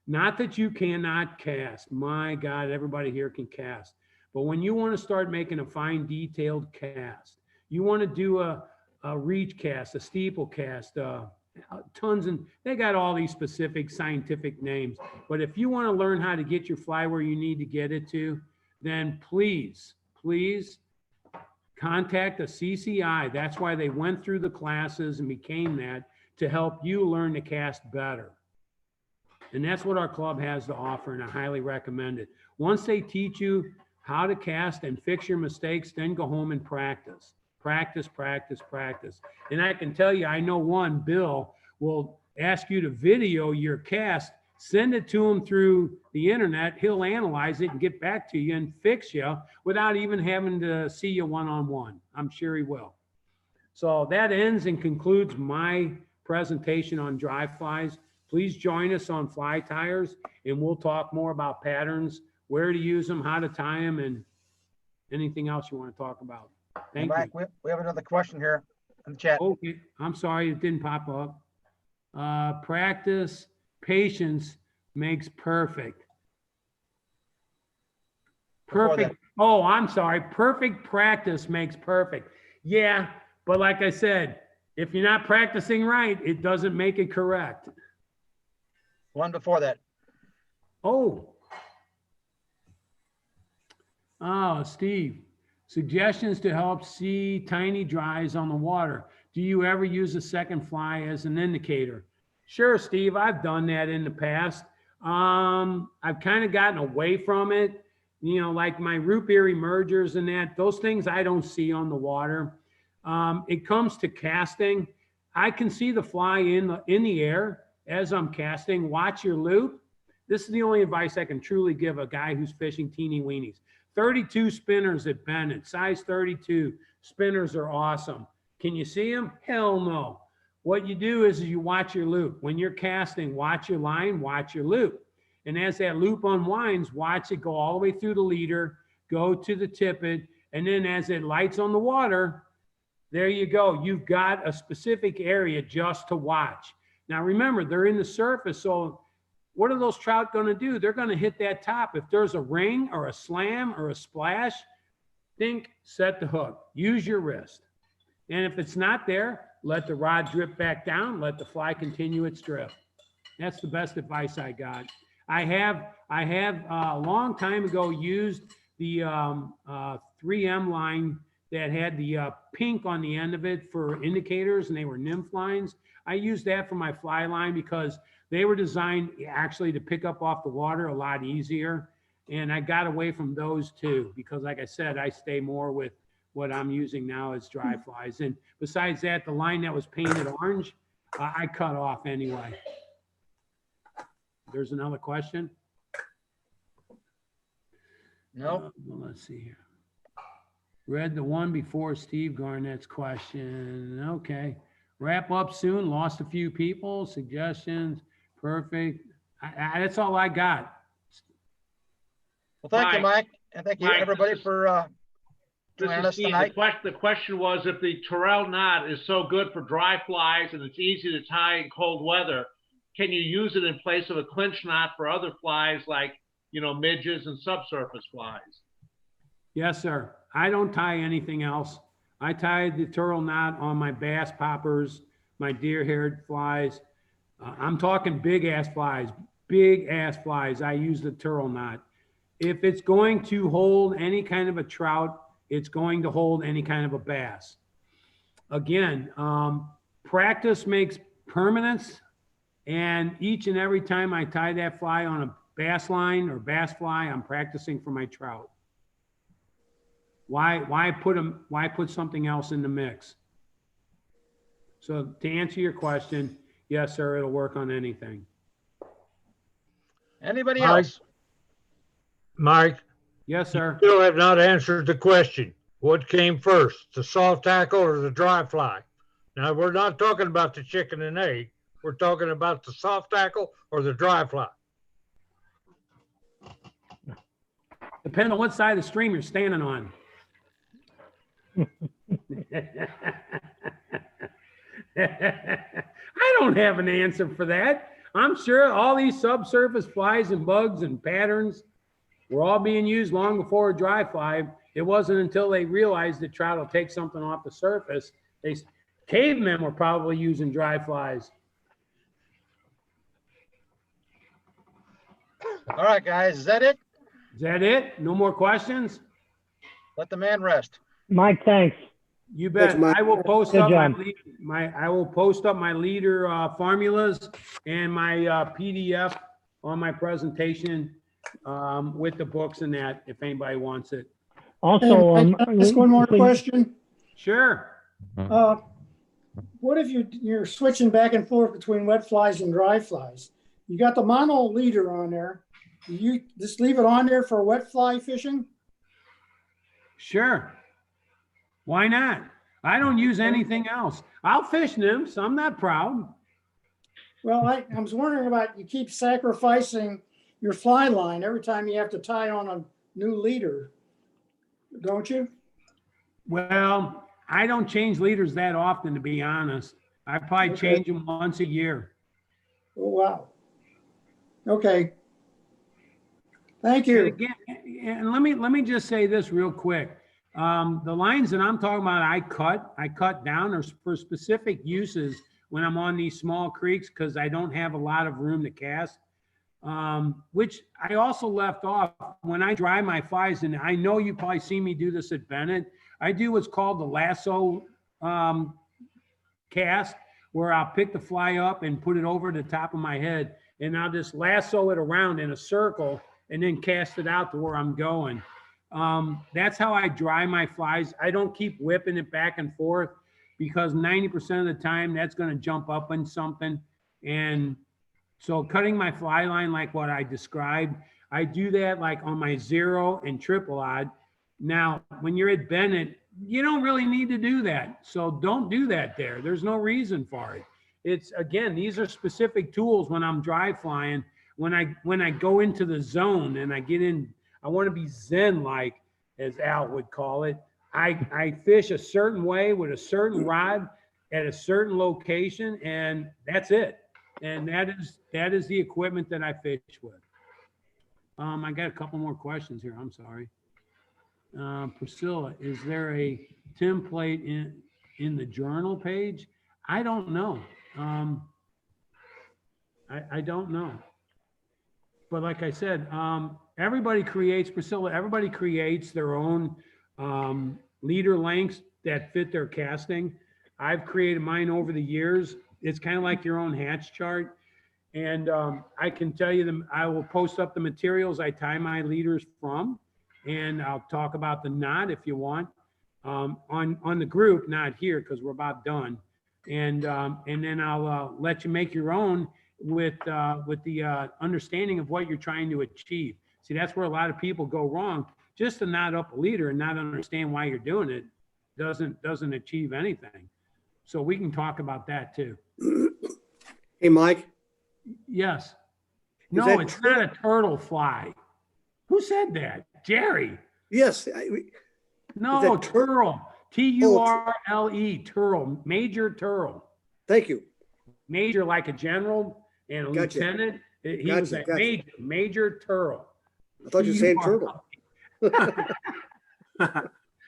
Speaker 1: Not that you cannot cast. My God, everybody here can cast. But when you want to start making a fine, detailed cast, you want to do a reach cast, a steeple cast, tons, and they got all these specific scientific names. But if you want to learn how to get your fly where you need to get it to, then please contact a CCI. That's why they went through the classes and became that, to help you learn to cast better. And that's what our club has to offer, and I highly recommend it. Once they teach you how to cast and fix your mistakes, then go home and practice. Practice, practice, practice. And I can tell you, I know one, Bill, will ask you to video your cast, send it to him through the internet. He'll analyze it and get back to you and fix you without even having to see you one-on-one. I'm sure he will. So that ends and concludes my presentation on dry flies. Please join us on Fly Tires, and we'll talk more about patterns, where to use them, how to tie them, and anything else you want to talk about. Thank you.
Speaker 2: We have another question here in the chat.
Speaker 1: Okay, I'm sorry it didn't pop up. Practice, patience makes perfect. Perfect. Oh, I'm sorry. Perfect practice makes perfect. Yeah, but like I said, if you're not practicing right, it doesn't make it correct.
Speaker 2: One before that.
Speaker 1: Oh, Steve, suggestions to help see tiny dries on the water. Do you ever use a second fly as an indicator? Sure, Steve, I've done that in the past. I've kind of gotten away from it. You know, like my root beer emergers and that, those things I don't see on the water. It comes to casting. I can see the fly in the air as I'm casting. Watch your loop. This is the only advice I can truly give a guy who's fishing teeny weenies. 32 spinners at Bennett, size 32. Spinners are awesome. Can you see them? Hell no. What you do is you watch your loop. When you're casting, watch your line, watch your loop. And as that loop unwinds, watch it go all the way through the leader, go to the tippet, and then as it lights on the water, there you go. You've got a specific area just to watch. Now remember, they're in the surface, so what are those trout going to do? They're going to hit that top. If there's a ring or a slam or a splash, think, set the hook. Use your wrist. And if it's not there, let the rod drip back down. Let the fly continue its drift. That's the best advice I got. I have a long time ago used the 3M line that had the pink on the end of it for indicators, and they were nymph lines. I used that for my fly line because they were designed actually to pick up off the water a lot easier. And I got away from those too, because like I said, I stay more with what I'm using now as dry flies. And besides that, the line that was painted orange, I cut off anyway. There's another question.
Speaker 2: No.
Speaker 1: Well, let's see here. Read the one before Steve Garnett's question. Okay. Wrap up soon. Lost a few people. Suggestions. Perfect. That's all I got.
Speaker 2: Well, thank you, Mike. And thank you, everybody, for joining us tonight.
Speaker 3: The question was, if the Terrell knot is so good for dry flies and it's easy to tie in cold weather, can you use it in place of a clinch knot for other flies like, midges and subsurface flies?
Speaker 1: Yes, sir. I don't tie anything else. I tied the turtle knot on my bass poppers, my deer-haired flies. I'm talking big-ass flies, I use the turtle knot. If it's going to hold any kind of a trout, it's going to hold any kind of a bass. Again, practice makes permanence, and each and every time I tie that fly on a bass line or bass fly, I'm practicing for my trout. Why put something else in the mix? So to answer your question, yes, sir, it'll work on anything.
Speaker 2: Anybody else?
Speaker 4: Mike?
Speaker 1: Yes, sir.
Speaker 4: You still have not answered the question. What came first, the soft tackle or the dry fly? Now, we're not talking about the chicken and egg. We're talking about the soft tackle or the dry fly.
Speaker 1: Depending on what side of the stream you're standing on. I don't have an answer for that. I'm sure all these subsurface flies and bugs and patterns were all being used long before a dry fly. It wasn't until they realized that trout will take something off the surface. Cavemen were probably using dry flies.
Speaker 2: All right, guys, is that it?
Speaker 1: Is that it? No more questions?
Speaker 2: Let the man rest.
Speaker 5: Mike, thanks.
Speaker 1: You bet.
Speaker 6: Thanks, Mike.
Speaker 1: I will post
Speaker 5: Good
Speaker 1: up
Speaker 5: job.
Speaker 1: I will post up my leader formulas and my PDF on my presentation with the books and that, if anybody wants it.
Speaker 5: Also,
Speaker 6: Hey, can I ask one more question?
Speaker 1: Sure.
Speaker 6: What if you're switching back and forth between wet flies and dry flies? You got the mono leader on there. Do you just leave it on there for wet fly fishing?
Speaker 1: Sure. Why not? I don't use anything else. I'll fish nymphs. I'm not proud.
Speaker 6: Well, I was wondering about, you keep sacrificing your fly line every time you have to tie on a new leader, don't you?
Speaker 1: Well, I don't change leaders that often, to be honest. I probably
Speaker 6: Okay.
Speaker 1: change them once a year.
Speaker 6: Oh, wow. Okay. Thank
Speaker 1: And
Speaker 6: you.
Speaker 1: again, and let me just say this real quick. The lines that I'm talking about, I cut down or for specific uses when I'm on these small creeks because I don't have a lot of room to cast. Which I also left off when I dry my flies, and I know you probably see me do this at Bennett. I do what's called the lasso cast, where I'll pick the fly up and put it over the top of my head, and I'll just lasso it around in a circle and then cast it out to where I'm going. That's how I dry my flies. I don't keep whipping it back and forth because 90% of the time that's going to jump up on something. And so cutting my fly line like what I described, I do that like on my zero and triple odd. Now, when you're at Bennett, you don't really need to do that. So don't do that there. There's no reason for it. It's, again, these are specific tools when I'm dry flying. When I go into the zone and I get in, I want to be zen like, as Al would call it. I fish a certain way with a certain rod at a certain location, and that's it. And that is the equipment that I fish with. I got a couple more questions here. I'm sorry. Priscilla, is there a template in the journal page? I don't know. I don't know. But like I said, everybody creates, Priscilla, everybody creates their own leader lengths that fit their casting. I've created mine over the years. It's kind of like your own hatch chart. And I can tell you them, I will post up the materials I tie my leaders from, and I'll talk about the knot if you want on the group, not here because we're about done. And then I'll let you make your own with the understanding of what you're trying to achieve. See, that's where a lot of people go wrong. Just to knot up a leader and not understand why you're doing it doesn't achieve anything. So we can talk about that too.
Speaker 7: Hey, Mike.
Speaker 1: Yes. No, it's not a turtle fly. Who said that? Jerry.
Speaker 7: Yes.
Speaker 1: No, turtle. Turle. Turtle. Major turtle.
Speaker 7: Thank you.
Speaker 1: Major like a general and a lieutenant. He was a major turtle.
Speaker 7: I thought you were saying turtle.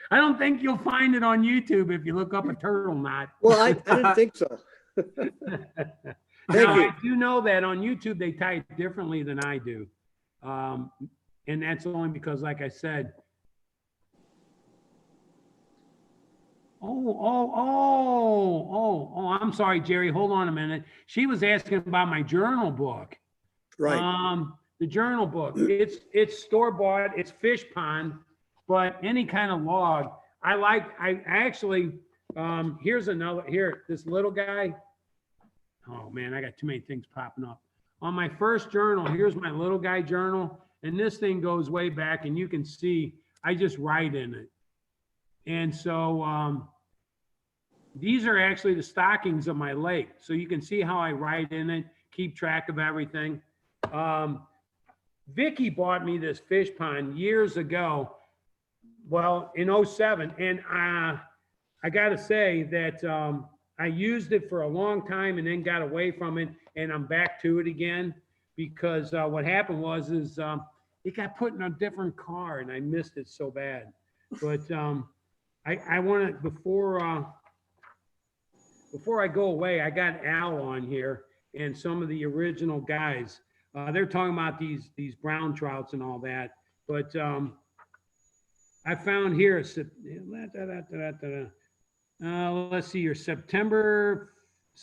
Speaker 1: I don't think you'll find it on YouTube if you look up a turtle knot.
Speaker 7: Well, I didn't think so.
Speaker 1: Now, I do know that on YouTube they tie it differently than I do. And that's only because, like I said, I'm sorry, Jerry. Hold on a minute. She was asking about my journal book.
Speaker 7: Right.
Speaker 1: The journal book. It's store-bought. It's fish pond, but any kind of log. I actually, here's another, this little guy. Oh man, I got too many things popping up. On my first journal, here's my little guy journal. And this thing goes way back, and you can see I just write in it. And so these are actually the stockings of my lake. So you can see how I write in it, keep track of everything. Vicky bought me this fish pond years ago. Well, in 07. And I got to say that I used it for a long time and then got away from it. And I'm back to it again because what happened was it got put in a different car and I missed it so bad. But I want to, before I go away, I got Al on here and some of the original guys. They're talking about these brown trouts and all that. But I found here, let's see here, September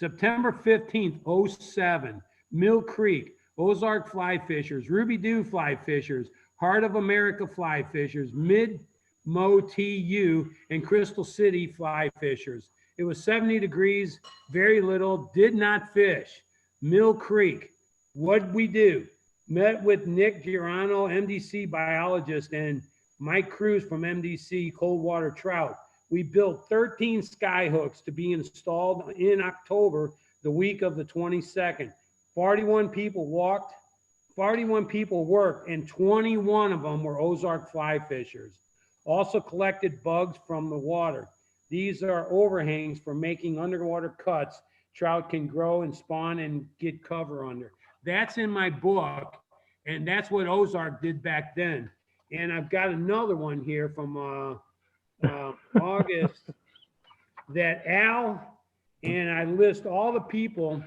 Speaker 1: 15th, 07, Mill Creek, Ozark fly fishers, Ruby Dew fly fishers, Heart of America fly fishers, Mid-Mo TU, and Crystal City fly fishers. It was 70 degrees, very little, did not fish. Mill Creek, what'd we do? Met with Nick Girano, MDC biologist, and Mike Cruz from MDC Cold Water Trout. We built 13 sky hooks to be installed in October, the week of the 22nd. 41 people walked, 41 people worked, and 21 of them were Ozark fly fishers. Also collected bugs from the water. These are overhangs for making underwater cuts. Trout can grow and spawn and get cover under. That's in my book, and that's what Ozark did back then. And I've got another one here from August that Al, and I list all the people. I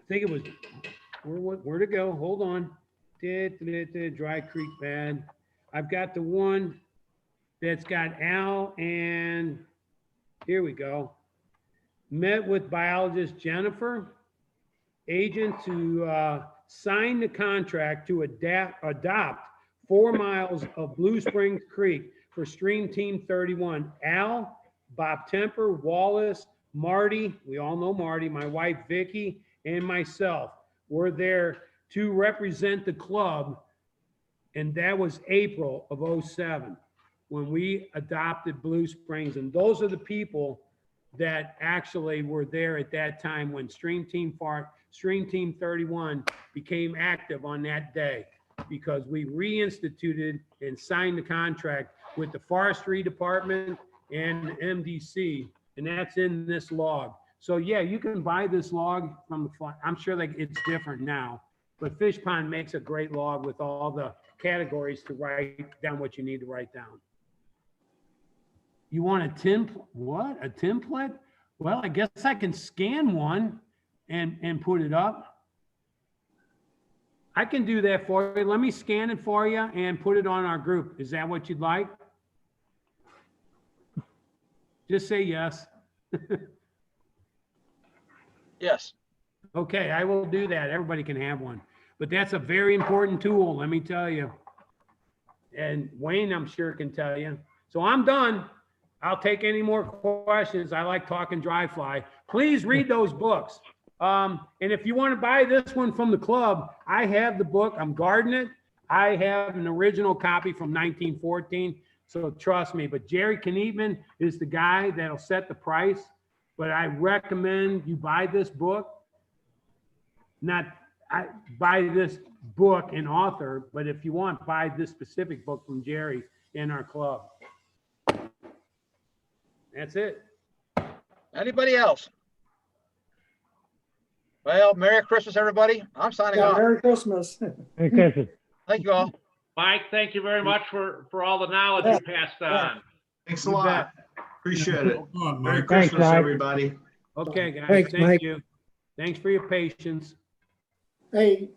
Speaker 1: think it was, where to go? Hold on. Dry Creek Bad. I've got the one that's got Al, and here we go. Met with biologist Jennifer, agent to sign the contract to adopt 4 miles of Blue Springs Creek for Stream Team 31. Al, Bob Temper, Wallace, Marty, we all know Marty, my wife Vicky, and myself were there to represent the club. And that was April of '07 when we adopted Blue Springs. And those are the people that actually were there at that time when Stream Team 31 became active on that day, because we reinstituted and signed the contract with the Forestry Department and the MDC, and that's in this log. So yeah, you can buy this log from the, I'm sure like it's different now, but Fish Pond makes a great log with all the categories to write down what you need to write down. You want a what? A template? Well, I guess I can scan one and put it up. I can do that for you. Let me scan it for you and put it on our group. Is that what you'd like? Just say yes.
Speaker 2: Yes.
Speaker 1: Okay, I will do that. Everybody can have one. But that's a very important tool, let me tell you. And Wayne, I'm sure, can tell you. So I'm done. I'll take any more questions. I like talking dry fly. Please read those books. And if you want to buy this one from the club, I have the book. I'm guarding it. I have an original copy from 1914. So trust me. But Jerry Kniepman is the guy that'll set the price. But I recommend you buy this book. Buy this book and author, but if you want, buy this specific book from Jerry in our club. That's it.
Speaker 2: Anybody else? Well, Merry Christmas, everybody. I'm signing
Speaker 6: Yeah,
Speaker 2: off.
Speaker 6: Merry Christmas.
Speaker 5: Merry Christmas.
Speaker 2: Thank you all.
Speaker 3: Mike, thank you very much for all the knowledge you passed on.
Speaker 8: Thanks a
Speaker 1: You
Speaker 8: lot.
Speaker 1: bet.
Speaker 8: Appreciate it. Merry
Speaker 5: Thanks,
Speaker 8: Christmas,
Speaker 5: Mike.
Speaker 8: everybody.
Speaker 1: Okay, guys,
Speaker 7: Thanks,
Speaker 1: thank
Speaker 7: Mike.
Speaker 1: you. Thanks for your patience.
Speaker 6: Hey,